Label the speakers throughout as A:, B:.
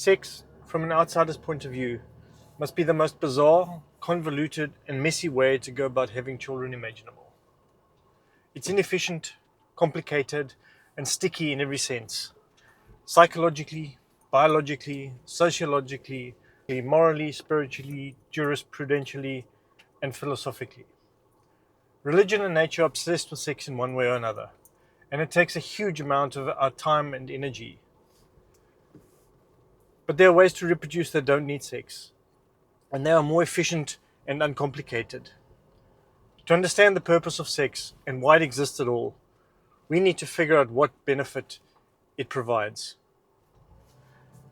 A: Sex, from an outsider's point of view, must be the most bizarre, convoluted, and messy way to go about having children imaginable. It's inefficient, complicated, and sticky in every sense psychologically, biologically, sociologically, morally, spiritually, jurisprudentially, and philosophically. Religion and nature are obsessed with sex in one way or another, and it takes a huge amount of our time and energy. But there are ways to reproduce that don't need sex, and they are more efficient and uncomplicated. To understand the purpose of sex and why it exists at all, we need to figure out what benefit it provides.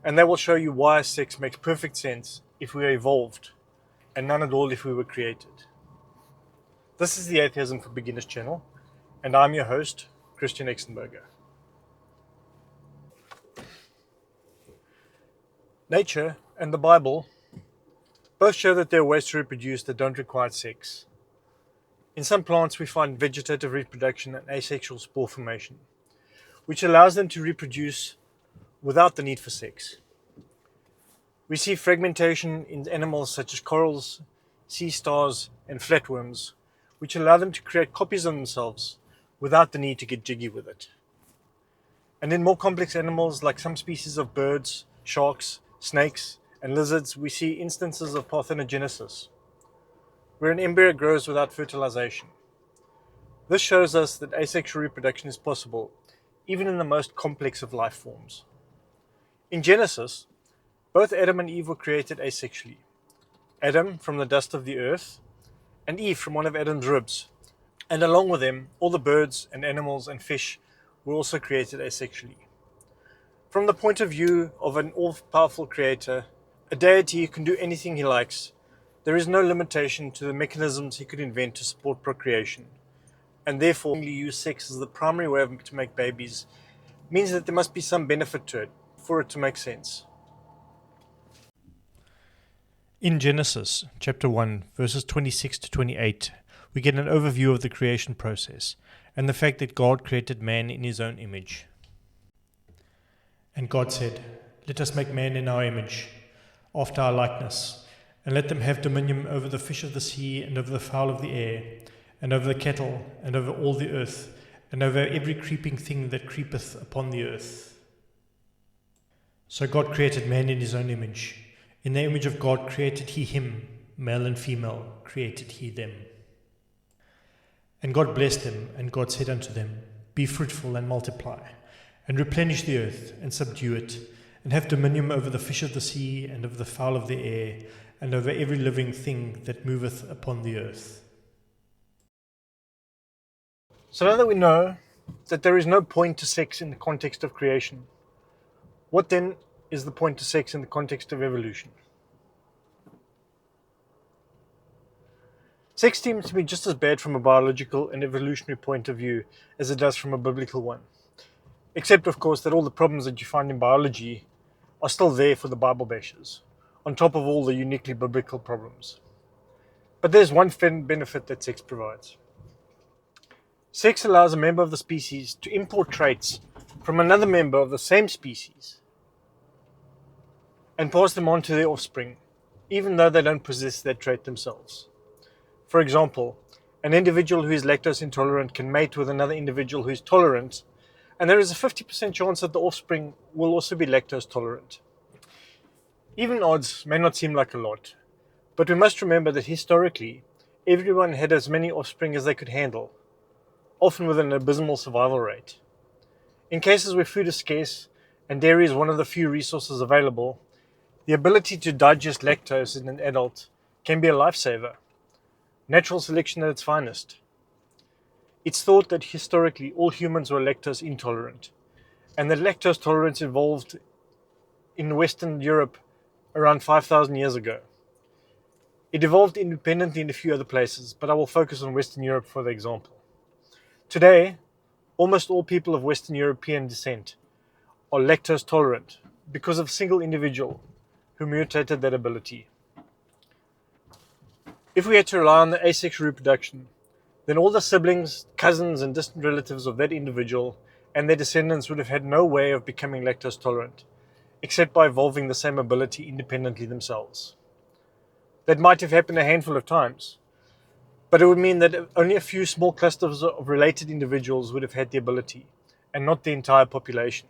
A: And that will show you why sex makes perfect sense if we are evolved, and none at all if we were created. This is the Atheism for Beginners channel, and I'm your host, Christian Exenberger. Nature and the Bible both show that there are ways to reproduce that don't require sex. In some plants, we find vegetative reproduction and asexual spore formation, which allows them to reproduce without the need for sex. We see fragmentation in animals such as corals, sea stars, and flatworms, which allow them to create copies of themselves without the need to get jiggy with it. And in more complex animals like some species of birds, sharks, snakes, and lizards, we see instances of parthenogenesis, where an embryo grows without fertilization. This shows us that asexual reproduction is possible, even in the most complex of life forms. In Genesis, both Adam and Eve were created asexually. Adam from the dust of the earth, and Eve from one of Adam's ribs. And along with them, all the birds and animals and fish were also created asexually. From the point of view of an all-powerful creator, a deity who can do anything he likes, there is no limitation to the mechanisms he could invent to support procreation, and therefore only use sex as the primary way to make babies means that there must be some benefit to it for it to make sense. In Genesis chapter 1, verses 26 to 28, we get an overview of the creation process and the fact that God created man in his own image. And God said, "Let us make man in our image, after our likeness, and let them have dominion over the fish of the sea, and over the fowl of the air, and over the cattle, and over all the earth, and over every creeping thing that creepeth upon the earth." So God created man in his own image. In the image of God created he him, male and female created he them. And God blessed them, and God said unto them, "Be fruitful and multiply, and replenish the earth, and subdue it, and have dominion over the fish of the sea, and over the fowl of the air, and over every living thing that moveth upon the earth." So now that we know that there is no point to sex in the context of creation, what then is the point to sex in the context of evolution? Sex seems to be just as bad from a biological and evolutionary point of view as it does from a biblical one. Except, of course, that all the problems that you find in biology are still there for the Bible bashers, on top of all the uniquely biblical problems. But there's one benefit that sex provides. Sex allows a member of the species to import traits from another member of the same species and pass them on to their offspring, even though they don't possess that trait themselves. For example, an individual who is lactose intolerant can mate with another individual who is tolerant, and there is a 50% chance that the offspring will also be lactose tolerant. Even odds may not seem like a lot, but we must remember that historically, everyone had as many offspring as they could handle, often with an abysmal survival rate. In cases where food is scarce and dairy is one of the few resources available, the ability to digest lactose in an adult can be a lifesaver. Natural selection at its finest. It's thought that historically all humans were lactose intolerant, and that lactose tolerance evolved in Western Europe around 5,000 years ago. It evolved independently in a few other places, but I will focus on Western Europe for the example. Today, almost all people of Western European descent are lactose tolerant because of a single individual who mutated that ability. If we had to rely on the asexual reproduction, then all the siblings, cousins, and distant relatives of that individual and their descendants would have had no way of becoming lactose tolerant, except by evolving the same ability independently themselves. That might have happened a handful of times, but it would mean that only a few small clusters of related individuals would have had the ability, and not the entire population.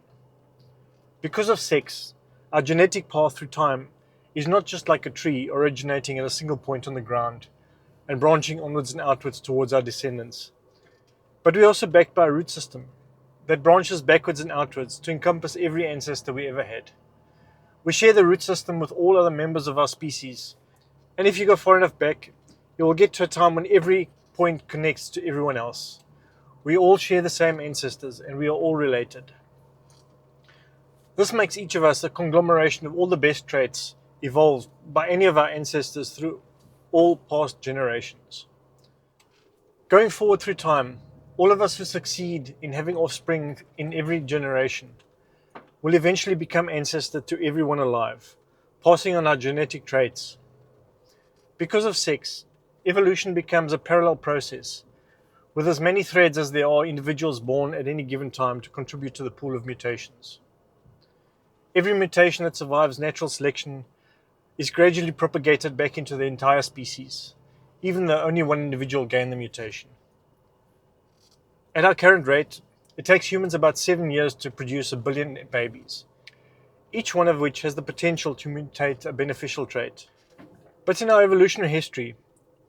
A: Because of sex, our genetic path through time is not just like a tree originating at a single point on the ground and branching onwards and outwards towards our descendants, but we're also backed by a root system that branches backwards and outwards to encompass every ancestor we ever had. We share the root system with all other members of our species, and if you go far enough back, you will get to a time when every point connects to everyone else. We all share the same ancestors, and we are all related. This makes each of us a conglomeration of all the best traits evolved by any of our ancestors through all past generations. Going forward through time, all of us who succeed in having offspring in every generation will eventually become ancestor to everyone alive, passing on our genetic traits. Because of sex, evolution becomes a parallel process, with as many threads as there are individuals born at any given time to contribute to the pool of mutations. Every mutation that survives natural selection is gradually propagated back into the entire species, even though only one individual gained the mutation. At our current rate, it takes humans about 7 years to produce 1 billion babies, each one of which has the potential to mutate a beneficial trait. But in our evolutionary history,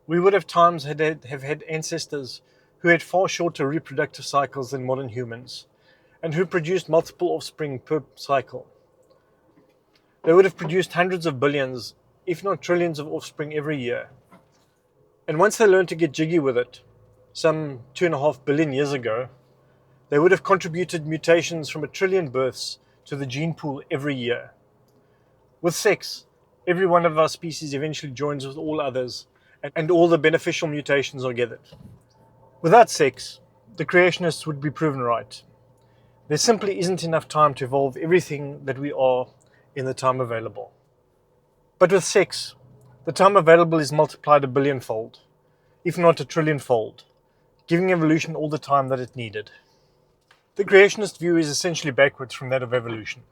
A: we would have times have had ancestors who had far shorter reproductive cycles than modern humans, and who produced multiple offspring per cycle. They would have produced hundreds of billions, if not trillions of offspring every year. And once they learned to get jiggy with it, some 2.5 billion years ago, they would have contributed mutations from 1 trillion births to the gene pool every year. With sex, every one of our species eventually joins with all others, and all the beneficial mutations are gathered. Without sex, the creationists would be proven right. There simply isn't enough time to evolve everything that we are in the time available. But with sex, the time available is multiplied 1 billion-fold, if not 1 trillion-fold, giving evolution all the time that it needed. The creationist view is essentially backwards from that of evolution.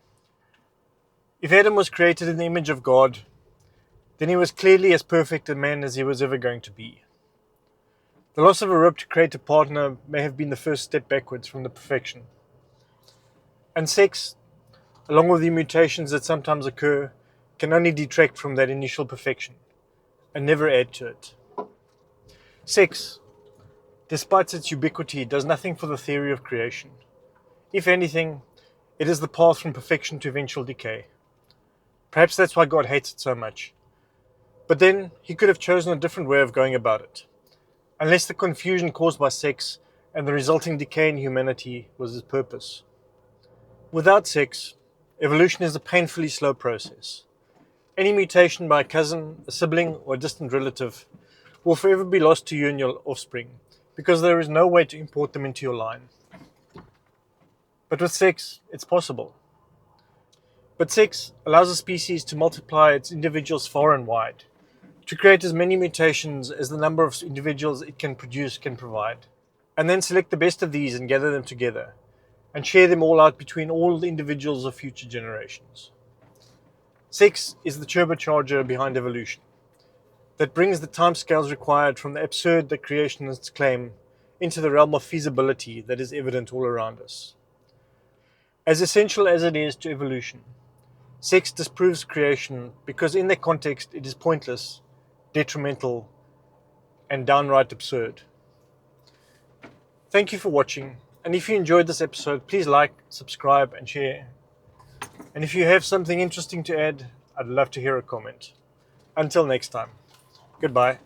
A: If Adam was created in the image of God, then he was clearly as perfect a man as he was ever going to be. The loss of a rib to create a partner may have been the first step backwards from the perfection. And sex, along with the mutations that sometimes occur, can only detract from that initial perfection and never add to it. Sex, despite its ubiquity, does nothing for the theory of creation. If anything, it is the path from perfection to eventual decay. Perhaps that's why God hates it so much. But then, he could have chosen a different way of going about it, unless the confusion caused by sex and the resulting decay in humanity was his purpose. Without sex, evolution is a painfully slow process. Any mutation by a cousin, a sibling, or a distant relative will forever be lost to you and your offspring, because there is no way to import them into your line. But with sex, it's possible. But sex allows a species to multiply its individuals far and wide, to create as many mutations as the number of individuals it can produce can provide, and then select the best of these and gather them together, and share them all out between all the individuals of future generations. Sex is the turbocharger behind evolution, that brings the timescales required from the absurd that creationists claim into the realm of feasibility that is evident all around us. As essential as it is to evolution, sex disproves creation because in that context it is pointless, detrimental, and downright absurd. Thank you for watching, and if you enjoyed this episode, please like, subscribe, and share. And if you have something interesting to add, I'd love to hear a comment. Until next time, goodbye.